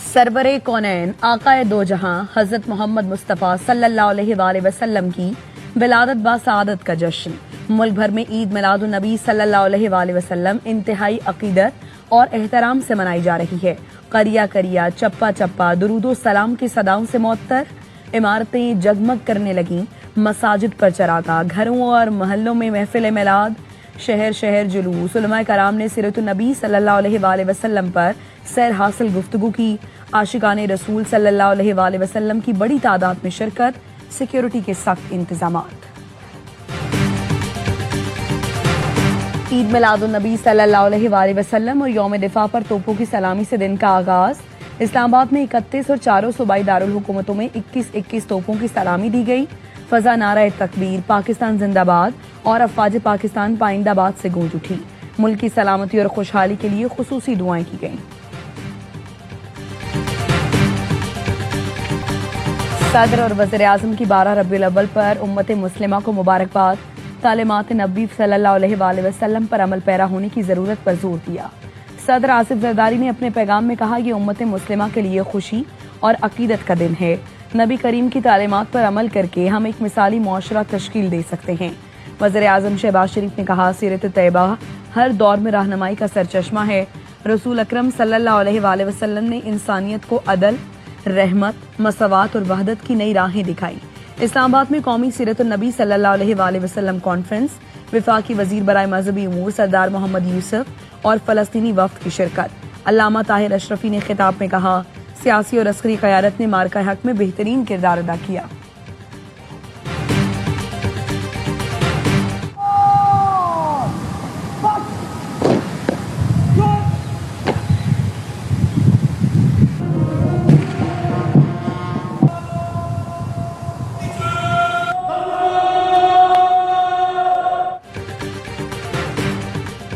सरवरे कौनैन आकाए दो जहां हजरत मोहम्मद मुस्तफ़ा सल्लल्लाहु अलैहि वसल्लम की विलादत बासआदत का जश्न। मुल्क भर में ईद मिलादुन नबी सल्लल्लाहु अलैहि वसल्लम इंतहाई अकीदत और एहतराम से मनाई जा रही है। करिया करिया चप्पा चप्पा दुरूदो सलाम की सदाओं से मुअत्तर इमारतें जगमग करने लगीं, मसाजिद पर चरागा, घरों और महल्लों में महफिल मिलाद, शहर शहर जुलूस। उलमाए कराम ने सीरतुन नबी सल्लल्लाहु अलैहि वसल्लम पर सैर हासिल गुफ्तगू की। आशिकाने रसूल सल्लल्लाहु अलैहि वसल्लम की बड़ी तादाद में शिरकत, सिक्योरिटी के सख्त इंतजामात। ईद मिलादुन नबी सल्लल्लाहु अलैहि वसल्लम और यौम दिफा पर तोपों की सलामी से दिन का आगाज। इस्लामाबाद में 31 और चारों सूबाई दारुल हुकूमतों में 21-21 तोपों की सलामी दी गई। फजा नारा तकबीर, पाकिस्तान जिंदाबाद और अफवाज पाकिस्तान पाइंदाबाद से गूंज उठी। मुल्क की सलामती और खुशहाली के लिए खुसूसी दुआएं की गईं। सदर और वज़ीर आज़म की 12 रबीउल अव्वल पर उम्मत मुस्लिमा को मुबारकबाद। तालीमात नबी सल्लल्लाहु अलैहि वसल्लम पर अमल पैरा होने की जरूरत पर जोर दिया। सदर आसिफ जरदारी ने अपने पैगाम में कहा, ये उम्मत मुस्लिमा के लिए खुशी और अकीदत का दिन है। नबी करीम की तालीमात पर अमल करके हम एक मिसाली मुआशरा तश्कील दे सकते हैं। वज़ीर आज़म शहबाज शरीफ ने कहा, सीरत तैयबा हर दौर में रहनुमाई का सरचश्मा है। रसूल अकरम सल्लल्लाहु अलैहि वसल्लम ने इंसानियत को अदल, रहमत, मसवात और वहदत की नई राहें दिखाई। इस्लामाबाद में कौमी सीरतुन नबी सल्लल्लाहु अलैहि वसल्लम कॉन्फ्रेंस, वफाकी वजीर बराए मजहबी उमूर सरदार मोहम्मद यूसुफ और फलस्तीनी वफ्द की शिरकत। अल्लामा ताहिर अशरफी ने खिताब में कहा, सियासी और अस्करी क़यादत ने मार्का हक में बेहतरीन किरदार अदा किया।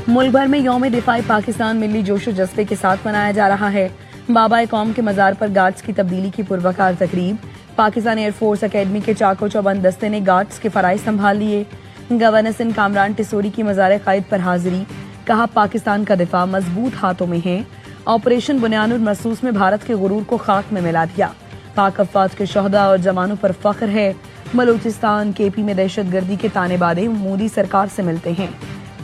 मुल्क भर में यौम दिफाई पाकिस्तान मिली जोशो जज्बे के साथ मनाया जा रहा है। बाबा कौम के मज़ार पर गार्ड्स की तब्दीली की पुरवकार तकरीब। पाकिस्तान एयरफोर्स अकेडमी के चाको चौबंद दस्ते ने गार्ड्स के फराइज संभाल लिए। गवर्नर सिंध कामरान टिसोरी की मज़ार क़ायद पर हाजिरी। कहा, पाकिस्तान का दिफा मजबूत हाथों में है। ऑपरेशन बुनियानुल मरसूस में भारत के गुरूर को खाक में मिला दिया। पाक अफवाज के शहदा और जवानों पर फख्र है। बलूचिस्तान केपी में दहशतगर्दी के ताने बादे मोदी सरकार से मिलते हैं।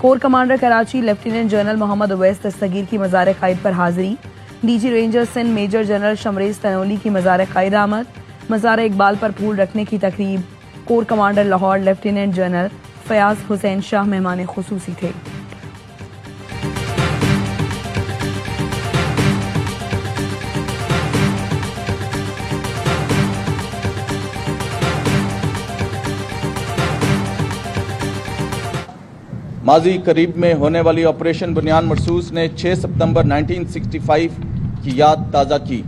Core commander Karachi lieutenant general Mohammad Uwais Dastgir की मज़ार क़ायद पर हाजिरी। DG ranger Sindh major general Shamrez Tanoli की मज़ार क़ायद आमद। मज़ार इकबाल पर फूल रखने की तकरीब। Core commander Lahore lieutenant general Fayaz Hussain Shah मेहमान खुसूसी थे। माजी करीब में होने वाली ऑपरेशन बुनियान मरसूस ने 6 सितंबर 1965 की याद ताज़ा की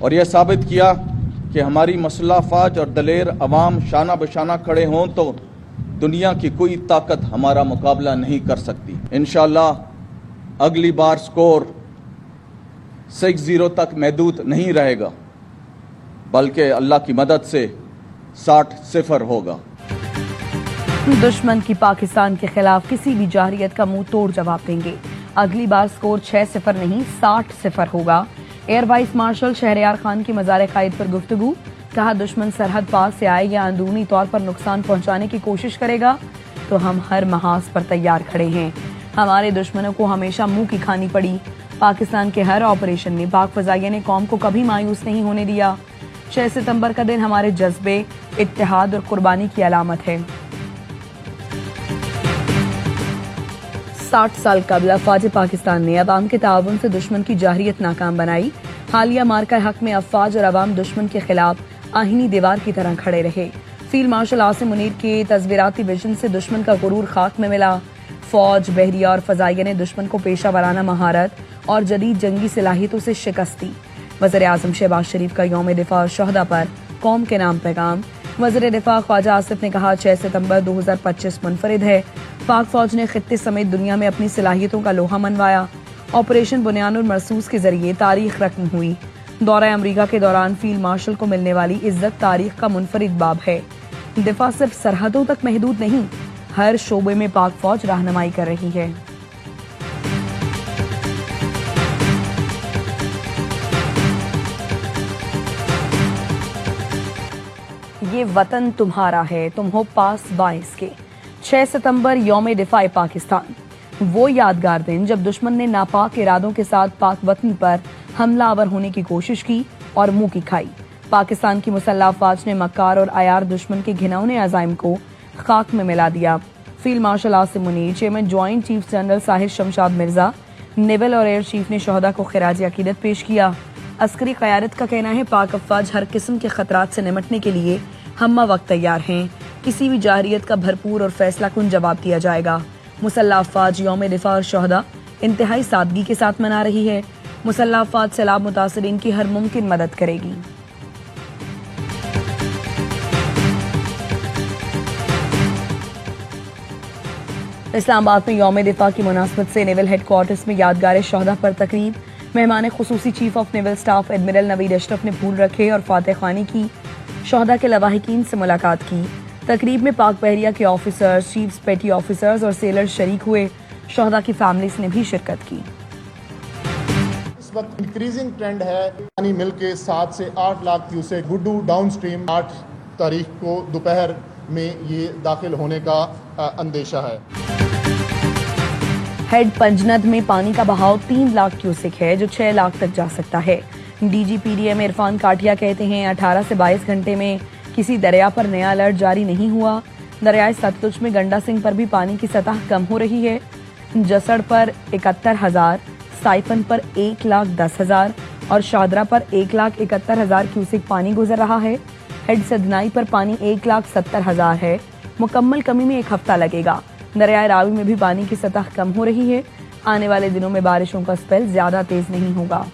और यह साबित किया कि हमारी मसल्ह फ़ौज और दलेर अवाम शाना बशाना खड़े हों तो दुनिया की कोई ताकत हमारा मुकाबला नहीं कर सकती। इंशाअल्लाह अगली बार स्कोर 6-0 तक महदूद नहीं रहेगा, बल्कि अल्लाह की मदद से 60-0 होगा। दुश्मन की पाकिस्तान के खिलाफ किसी भी जाहिरियत का मुंह तोड़ जवाब देंगे। अगली बार स्कोर 6-0 नहीं 60-0 होगा। Air vice marshal Shahryar Khan की मज़ार क़ायद पर गुफ्तगू। कहा, दुश्मन सरहद पार से आए या अंदरूनी तौर पर नुकसान पहुंचाने की कोशिश करेगा तो हम हर महाज पर तैयार खड़े हैं। हमारे दुश्मनों को हमेशा मुंह की खानी पड़ी। पाकिस्तान के हर ऑपरेशन में पाक फ़ज़ाइया ने कौम को कभी मायूस नहीं होने दिया। 6 सितंबर का दिन हमारे जज्बे, इत्तेहाद और कुर्बानी की अलामत है। 60 साल कबल अफवाज पाकिस्तान ने अवाम के ताउन से दुश्मन की जाहिरियत नाकाम बनाई। हालिया मार्का हक में अफवाज और अवाम दुश्मन के खिलाफ आहिनी दीवार की तरह खड़े रहे। फील्ड मार्शल आसिम मुनीर के तस्वीराती विजन से दुश्मन का गुरूर खाक में मिला। फौज, बहरिया और फजाइया ने दुश्मन को पेशा वराना महारत और जदीद जंगी सलाहियतों से शिकस्त दी। वज़ीर आज़म शहबाज शरीफ का यौम दिफा और शहदा पर कौम के नाम पैगाम। वज़ीर दिफा ख्वाजा आसिफ ने कहा, 6 सितंबर 2025 मुनफरिद है। पाक फौज ने खित्ते समेत दुनिया में अपनी सलाहियतों का लोहा मनवाया। ऑपरेशन बुनियानुल मरसूस के जरिए तारीख रकम हुई। दौरा अमरीका के दौरान फील्ड मार्शल को मिलने वाली इज्जत तारीख का मुनफरिद बाब है। दिफा सिर्फ सरहदों तक महदूद नहीं, हर शोबे में पाक फौज रहनुमाई कर रही है। ये वतन तुम्हारा है, तुम हो पास बाइस के। 6 सितंबर यौम दिफा पाकिस्तान, वो यादगार दिन जब दुश्मन ने नापाक इरादों के साथ पाक वतन पर हमलावर होने की कोशिश की और मुंह की खाई। पाकिस्तान की मुसल्लह अफवाज ने मक्कार और आयार दुश्मन के घिनौने अज़ाइम को खाक में मिला दिया। Field marshal Asim Munir, chairman joint chief general Sahir Shamshad Mirza, naval और एयर चीफ ने शोहदा को खिराज अकीदत पेश किया। अस्करी क़यादत का कहना है पाक अफवाज हर किस्म के खतरात से निमटने के लिए हम्मा वक्त तैयार हैं। किसी भी जाहिरियत का भरपूर और फैसला कुन जवाब दिया जाएगा। मुसल्लह अफवाज यौम दिफा और शोहदा इंतहाई सादगी के साथ मना रही है। मुसल्लह अफवाज सैलाब मुतासरीन की हर मुमकिन मदद करेगी। इस्लामाबाद में यौम दिफा की मुनासबत से नेवल हेडक्वार्टर्स में यादगार शोहदा पर तकरीब। मेहमान खुसूसी chief of naval staff admiral Naveed Ashraf ने फूल रखे और फातह खानी की। शोहदा के लवाहिकीन से मुलाकात की। तकरीब में पाक बहरिया के ऑफिसर्स, चीफ्स, पेटी ऑफिसर्स और सेलर्स शरीक हुए। शोहदा की फैमिलीज ने भी शिरकत की। इस वक्त इंक्रीजिंग ट्रेंड है। पानी मिल के 7 से 8 lakh cusec Guddu down stream 8 तारीख को दोपहर में ये दाखिल होने का अंदेशा है। हेड पंजनद में पानी का बहाव 3 लाख क्यूसेक है जो 6 लाख तक जा सकता है। DGPDM इरफान काटिया कहते हैं 18 से 22 घंटे में किसी दरिया पर नया अलर्ट जारी नहीं हुआ। दरियाए सतलुज में गंडा सिंह पर भी पानी की सतह कम हो रही है। जसड़ पर 71,000, साइफन पर 1,10,000 और शादरा पर 1,71,000 क्यूसेक पानी गुजर रहा है। हेड सदनाई पर पानी 1,70,000 है। मुकम्मल कमी में 1 हफ्ता लगेगा। दरियाए रावी में भी पानी की सतह कम हो रही है। आने वाले दिनों में बारिशों का स्पेल ज्यादा तेज नहीं होगा।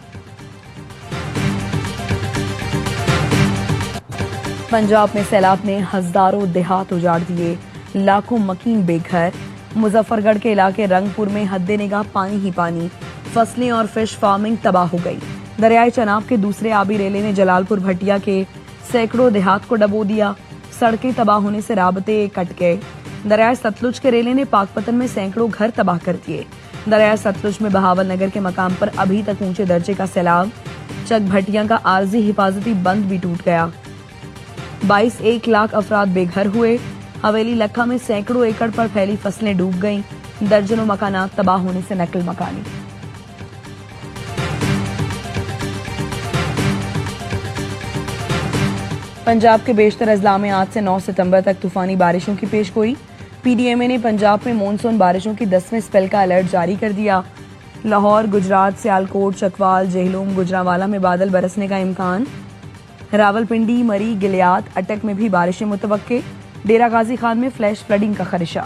पंजाब में सैलाब ने हजारों देहात उजाड़ दिए, लाखों मकीन बेघर। मुजफ्फरगढ़ के इलाके रंगपुर में हद्दे निगाह पानी ही पानी। फसलें और फिश फार्मिंग तबाह हो गई। दरियाए चनाब के दूसरे आबी रेले ने जलालपुर भटिया के सैकड़ों देहात को डबो दिया। सड़कें तबाह होने से राबते कट गए। दरियाए सतलुज के रेले ने पाकपतन में सैकड़ों घर तबाह कर दिए। दरियाए सतलुज में बहावल नगर के मकाम पर अभी तक ऊंचे दर्जे का सैलाब। चक भटिया का आरजी हिफाजती बंद भी टूट गया। 22 लाख अफराद बेघर हुए। हवेली लखा में सैकड़ों एकड़ पर फैली फसलें डूब गईं। दर्जनों मकानात तबाह होने से नकल मकानी। पंजाब के बेशतर अजला में आज से 9 सितंबर तक तूफानी बारिशों की पेशगोई। PDMA ने पंजाब में मानसून बारिशों की 10वें स्पेल का अलर्ट जारी कर दिया। लाहौर, गुजरात, सियालकोट, चकवाल, जेहलूम, गुजरांवाला में बादल बरसने का इम्कान। रावलपिंडी, मरी, गिलियात, अटक में भी बारिशें मुतवक्के। डेरा गाजी खान में फ्लैश फ्लडिंग का खदशा।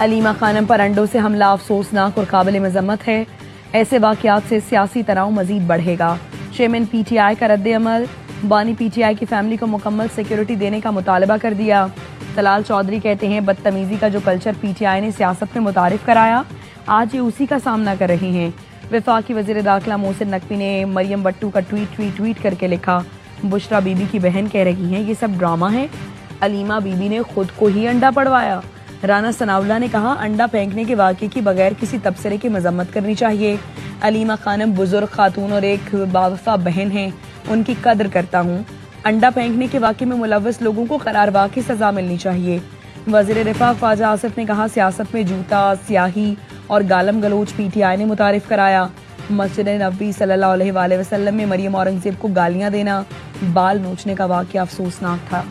अलीमा खानम पर अंडों से हमला अफसोसनाक और काबिल मजम्मत है। ऐसे वाकयात से सियासी तनाव मजीद बढ़ेगा। चेयरमैन PTI का रद्द अमल। बानी PTI की फैमिली को मुकम्मल सिक्योरिटी देने का मुतालबा कर दिया। तलाल चौधरी कहते हैं बदतमीजी का जो कल्चर PTI ने सियासत में मुतारिफ कराया, आज ये उसी का सामना कर रहे हैं। वफाकी वजीर दाखिला मोहसिन नकवी ने मरियम बट्टू का ट्वीट करके लिखा, बुशरा बीबी की बहन कह रही हैं ये सब ड्रामा है। अलीमा बीबी ने खुद को ही अंडा पड़वाया। राना सनाउल्ला ने कहा अंडा फेंकने के वाक़े की बगैर किसी तबसरे की मजम्मत करनी चाहिए। अलीमा खानम बुजुर्ग खातून और एक बावफा बहन हैं, उनकी कदर करता हूँ। अंडा फेंकने के वाक़े में मुलव्वस लोगों को करारवा की सजा मिलनी चाहिए। वज़ीर दिफा ख्वाजा आसिफ ने कहा सियासत में जूता, स्याही और गालम गलोच PTI ने मुतारिफ कराया। मस्जिद नबी सल्लल्लाहु अलैहि वसल्लम में मरियम औरंगजेब को गालियां देना, बाल नोचने का वाक़या अफसोसनाक था।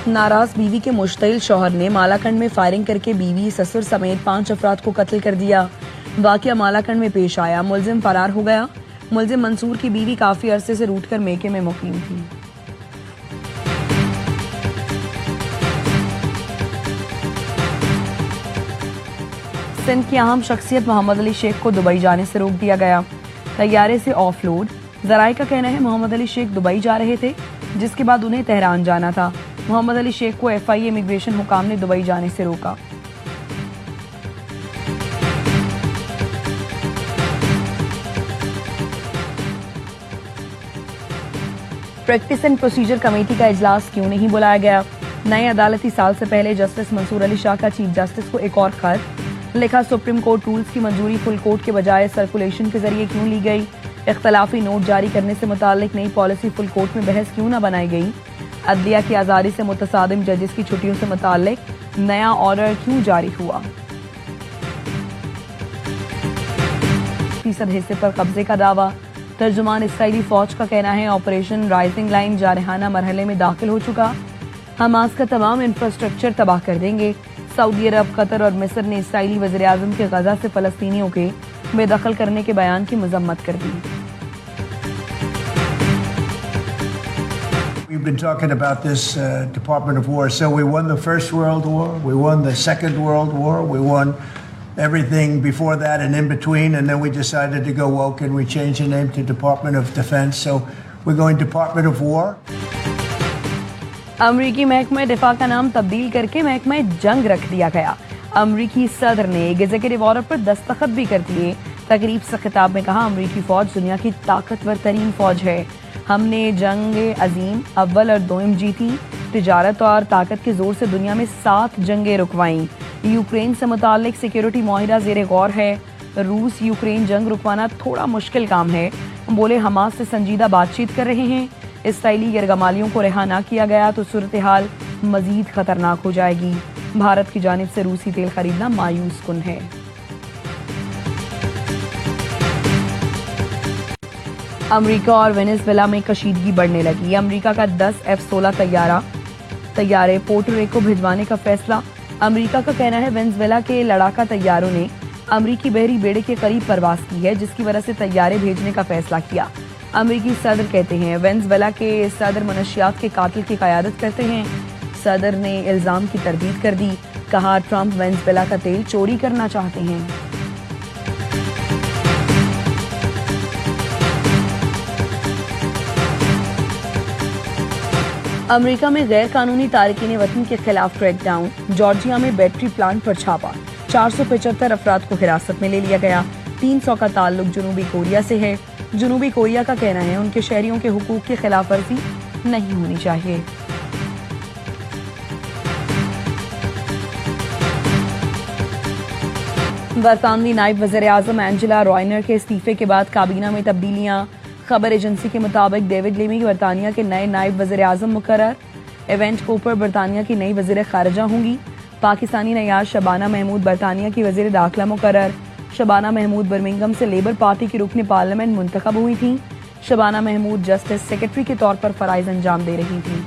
नाराज बीवी के मुश्तिल शौहर ने मालाकंड में फायरिंग करके बीवी, ससुर समेत 5 अफराद को कत्ल कर दिया। वाकया मालाकंड में पेश आया। मुलजिम फरार हो गया। मुलजिम मंसूर की बीवी काफी अरसे से रूट कर मेके में मुकीम थी। सिंध की अहम शख्सियत मोहम्मद अली शेख को दुबई जाने से रोक दिया गया। तैयारे से ऑफलोड। ذرائع کا کہنا ہے محمد علی شیخ دبئی جا رہے تھے، جس کے بعد انہیں تہران جانا تھا۔ محمد علی شیخ کو FIA امیگریشن حکام نے دبئی جانے سے روکا۔ پریکٹس اینڈ پروسیجر کمیٹی کا اجلاس کیوں نہیں بلایا گیا؟ نئے عدالتی سال سے پہلے جسٹس منصور علی شاہ کا چیف جسٹس کو ایک اور خط لکھا۔ سپریم کورٹ رولز کی منظوری فل کورٹ کے بجائے سرکولیشن کے ذریعے کیوں لی گئی؟ اختلافی نوٹ جاری کرنے سے متعلق نئی پالیسی فل کورٹ میں بحث کیوں نہ بنائی گئی؟ عدلیہ کی آزادی سے متصادم ججز کی چھٹیوں سے متعلق نیا آرڈر کیوں جاری ہوا؟ فیصد حصے پر قبضے کا دعویٰ۔ ترجمان اسرائیلی فوج کا کہنا ہے آپریشن رائزنگ لائن جارحانہ مرحلے میں داخل ہو چکا، حماس کا تمام انفراسٹرکچر تباہ کر دیں گے۔ سعودی عرب، قطر اور مصر نے اسرائیلی وزیراعظم کے غزہ سے فلسطینیوں کے بے دخل کرنے کے بیان کی مذمت کر دی۔ We've been talking about this Department of War. So we won the First World War, we won the Second World War, we won everything before that and in between, and then we decided to go woke and we changed the name to Department of Defense. So we're going Department of War. امریکی محکمہ دفاع کا نام تبدیل کر کے محکمہ جنگ رکھ دیا گیا۔ امریکی صدر نے ایگزیکٹو آرڈر پر دستخط بھی کر دیے۔ تقریب سے خطاب میں کہا امریکی فوج دنیا کی طاقتور ترین فوج ہے، ہم نے جنگ عظیم اول اور دوئم جیتی، تجارت اور طاقت کے زور سے دنیا میں 7 جنگیں رکوائیں۔ یوکرین سے متعلق سیکیورٹی معاہدہ زیر غور ہے، روس یوکرین جنگ رکوانا تھوڑا مشکل کام ہے، بولے حماس سے سنجیدہ بات چیت کر رہے ہیں، اسرائیلی یرغمالیوں کو رہا نہ کیا گیا تو صورتحال مزید خطرناک ہو جائے گی، بھارت کی جانب سے روسی تیل خریدنا مایوس کن ہے۔ امریکہ اور وینزویلا میں کشیدگی بڑھنے لگی۔ امریکہ کا 10 F-16 طیارے پورٹو ریکو بھجوانے کا فیصلہ۔ امریکہ کا کہنا ہے وینزویلا کے لڑاکا طیاروں نے امریکی بحری بیڑے کے قریب پرواز کی ہے، جس کی وجہ سے طیارے بھیجنے کا فیصلہ کیا۔ امریکی صدر کہتے ہیں وینزویلا کے صدر منشیات کے قاتل کی قیادت کرتے ہیں۔ صدر نے الزام کی تردید کر دی، کہا ٹرمپ وینزویلا کا تیل چوری کرنا چاہتے ہیں۔ امریکہ میں غیر قانونی تارکین وطن کے خلاف کریک ڈاؤن۔ جارجیا میں بیٹری پلانٹ پر چھاپا، 475 افراد کو حراست میں لے لیا گیا۔ 300 کا تعلق جنوبی کوریا سے ہے۔ جنوبی کوریا کا کہنا ہے ان کے شہریوں کے حقوق کی خلاف ورزی نہیں ہونی چاہیے۔ برطانوی نائب وزیر اعظم اینجلا رائنر کے استعفے کے بعد کابینہ میں تبدیلیاں۔ خبر ایجنسی کے مطابق ڈیوڈ لیمی برطانیہ کے نئے نائب وزیر اعظم مقرر۔ ایونٹ کوپر برطانیہ کی نئی وزیر خارجہ ہوں گی۔ پاکستانی نیاز شبانہ محمود برطانیہ کی وزیر داخلہ مقرر۔ شبانہ محمود برمنگھم سے لیبر پارٹی کی رکن پارلیمنٹ منتخب ہوئی تھیں۔ شبانہ محمود جسٹس سیکرٹری کے طور پر فرائض انجام دے رہی تھیں۔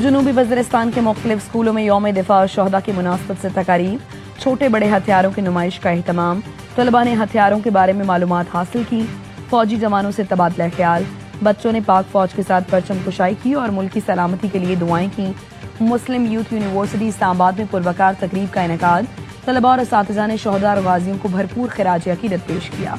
جنوبی وزیرستان کے مختلف اسکولوں میں یوم دفاع شہداء کی مناسبت سے تقاریب، چھوٹے بڑے ہتھیاروں کی نمائش کا اہتمام۔ طلباء نے ہتھیاروں کے بارے میں معلومات حاصل کی، فوجی جوانوں سے تبادلہ خیال، بچوں نے پاک فوج کے ساتھ پرچم کشائی کی اور ملکی سلامتی کے لیے دعائیں کی۔ مسلم یوتھ یونیورسٹی اسلام آباد میں پروقار تقریب کا انعقاد، طلباء اور اساتذہ نے شہداء اور غازیوں کو بھرپور خراج عقیدت پیش کیا۔